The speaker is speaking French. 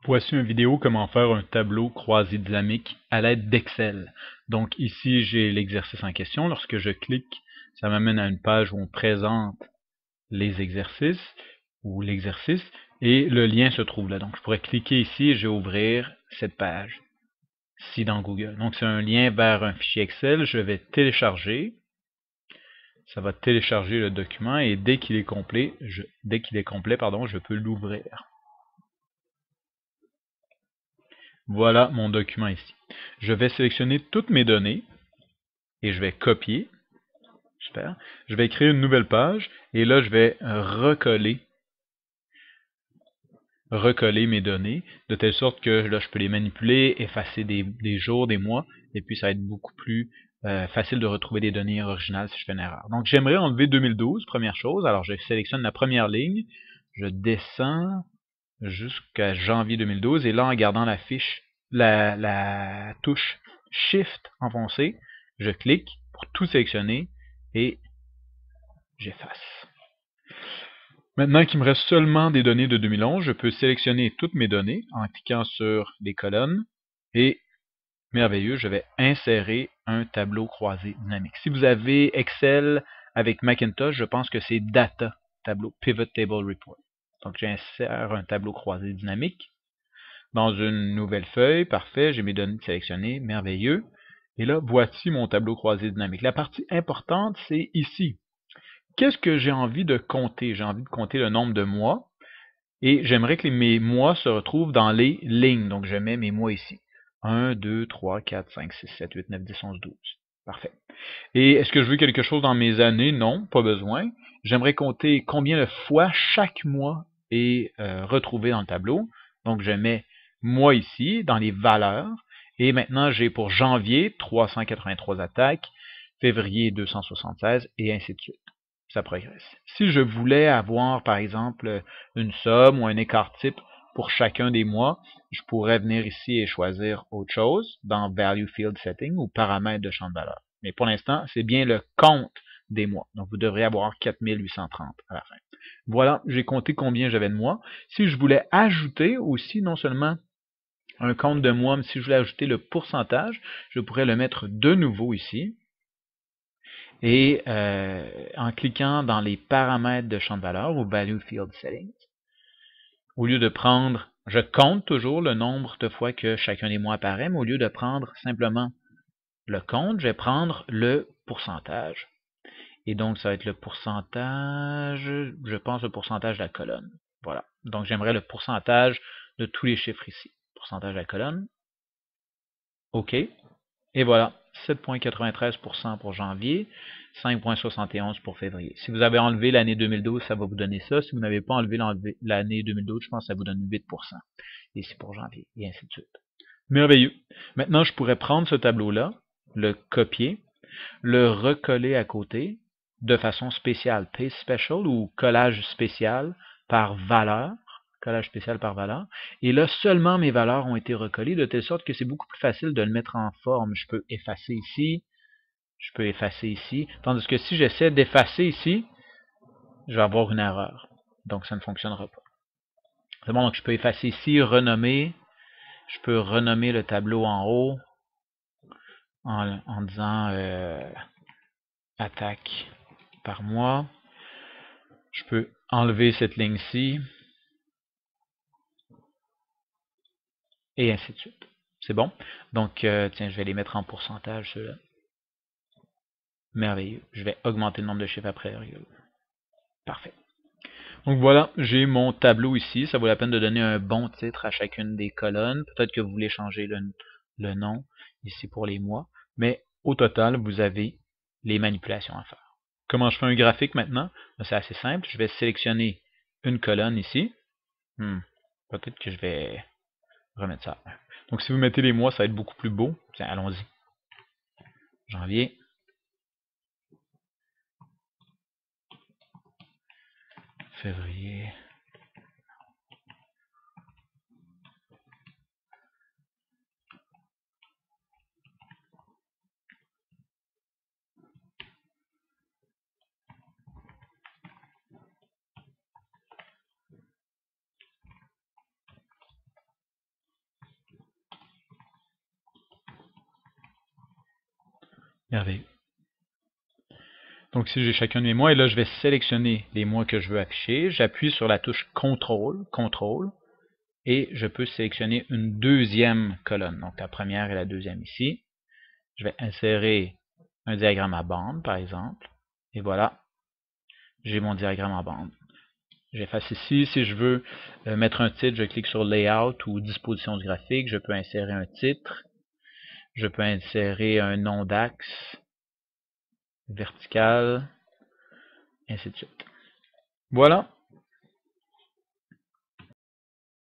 Voici une vidéo comment faire un tableau croisé dynamique à l'aide d'Excel. Donc ici, j'ai l'exercice en question. Lorsque je clique, ça m'amène à une page où on présente les exercices ou l'exercice et le lien se trouve là. Donc je pourrais cliquer ici et je vais ouvrir cette page ici dans Google. Donc c'est un lien vers un fichier Excel. Je vais télécharger. Ça va télécharger le document et dès qu'il est complet, je peux l'ouvrir. Voilà mon document ici. Je vais sélectionner toutes mes données et je vais copier. Super. Je vais créer une nouvelle page et là, je vais recoller mes données de telle sorte que là, je peux les manipuler, effacer des jours, des mois, et puis ça va être beaucoup plus facile de retrouver des données originales si je fais une erreur. Donc, j'aimerais enlever 2012, première chose. Alors, je sélectionne la première ligne, je descends jusqu'à janvier 2012, et là, en gardant la touche Shift enfoncée, je clique pour tout sélectionner et j'efface. Maintenant qu'il me reste seulement des données de 2011, je peux sélectionner toutes mes données en cliquant sur les colonnes et, merveilleux, je vais insérer un tableau croisé dynamique. Si vous avez Excel avec Macintosh, je pense que c'est Data, tableau Pivot Table Report. Donc j'insère un tableau croisé dynamique dans une nouvelle feuille. Parfait, j'ai mes données sélectionnées, merveilleux. Et là, voici mon tableau croisé dynamique. La partie importante, c'est ici. Qu'est-ce que j'ai envie de compter? J'ai envie de compter le nombre de mois et j'aimerais que mes mois se retrouvent dans les lignes. Donc, je mets mes mois ici. 1, 2, 3, 4, 5, 6, 7, 8, 9, 10, 11, 12. Parfait. Et est-ce que je veux quelque chose dans mes années? Non, pas besoin. J'aimerais compter combien de fois chaque mois est retrouvé dans le tableau. Donc, je mets mois ici, dans les valeurs. Et maintenant, j'ai pour janvier 383 attaques, février 276, et ainsi de suite. Ça progresse. Si je voulais avoir, par exemple, une somme ou un écart type pour chacun des mois, je pourrais venir ici et choisir autre chose dans Value Field Setting ou paramètres de champ de valeur. Mais pour l'instant, c'est bien le compte des mois. Donc, vous devriez avoir 4830 à la fin. Voilà, j'ai compté combien j'avais de mois. Si je voulais ajouter aussi, non seulement un compte de mois, mais si je voulais ajouter le pourcentage, je pourrais le mettre de nouveau ici. Et en cliquant dans les paramètres de champ de valeur ou Value Field Settings, au lieu de prendre, je compte toujours le nombre de fois que chacun des mois apparaît, mais au lieu de prendre simplement le compte, je vais prendre le pourcentage. Et donc, ça va être le pourcentage, je pense le pourcentage de la colonne. Voilà. Donc, j'aimerais le pourcentage de tous les chiffres ici. Pourcentage de la colonne. OK. Et voilà, 7,93% pour janvier, 5,71% pour février. Si vous avez enlevé l'année 2012, ça va vous donner ça. Si vous n'avez pas enlevé l'année 2012, je pense que ça vous donne 8%. Ici pour janvier, et ainsi de suite. Merveilleux. Maintenant, je pourrais prendre ce tableau-là, le copier, le recoller à côté de façon spéciale, paste special ou collage spécial par valeur. Collage spécial par valeur. Et là, seulement mes valeurs ont été recollées de telle sorte que c'est beaucoup plus facile de le mettre en forme. Je peux effacer ici, je peux effacer ici. Tandis que si j'essaie d'effacer ici, je vais avoir une erreur. Donc, ça ne fonctionnera pas. C'est bon, donc je peux effacer ici, renommer. Je peux renommer le tableau en haut en disant attaque par mois. Je peux enlever cette ligne-ci. Et ainsi de suite. C'est bon? Donc, tiens, je vais les mettre en pourcentage, ceux-là. Merveilleux. Je vais augmenter le nombre de chiffres après, rigolo. Parfait. Donc voilà, j'ai mon tableau ici. Ça vaut la peine de donner un bon titre à chacune des colonnes. Peut-être que vous voulez changer le nom ici pour les mois. Mais au total, vous avez les manipulations à faire. Comment je fais un graphique maintenant? C'est assez simple. Je vais sélectionner une colonne ici. Peut-être que je vais remettre ça. Donc si vous mettez les mois, ça va être beaucoup plus beau. Tiens, allons-y. Janvier. Février. Merveilleux. Donc ici, j'ai chacun de mes mois, et là, je vais sélectionner les mois que je veux afficher. J'appuie sur la touche CTRL, et je peux sélectionner une deuxième colonne. Donc la première et la deuxième ici. Je vais insérer un diagramme à bande, par exemple. Et voilà, j'ai mon diagramme à bande. J'efface ici. Si je veux mettre un titre, je clique sur Layout ou Disposition du graphique. Je peux insérer un titre. Je peux insérer un nom d'axe, vertical, ainsi de suite. Voilà,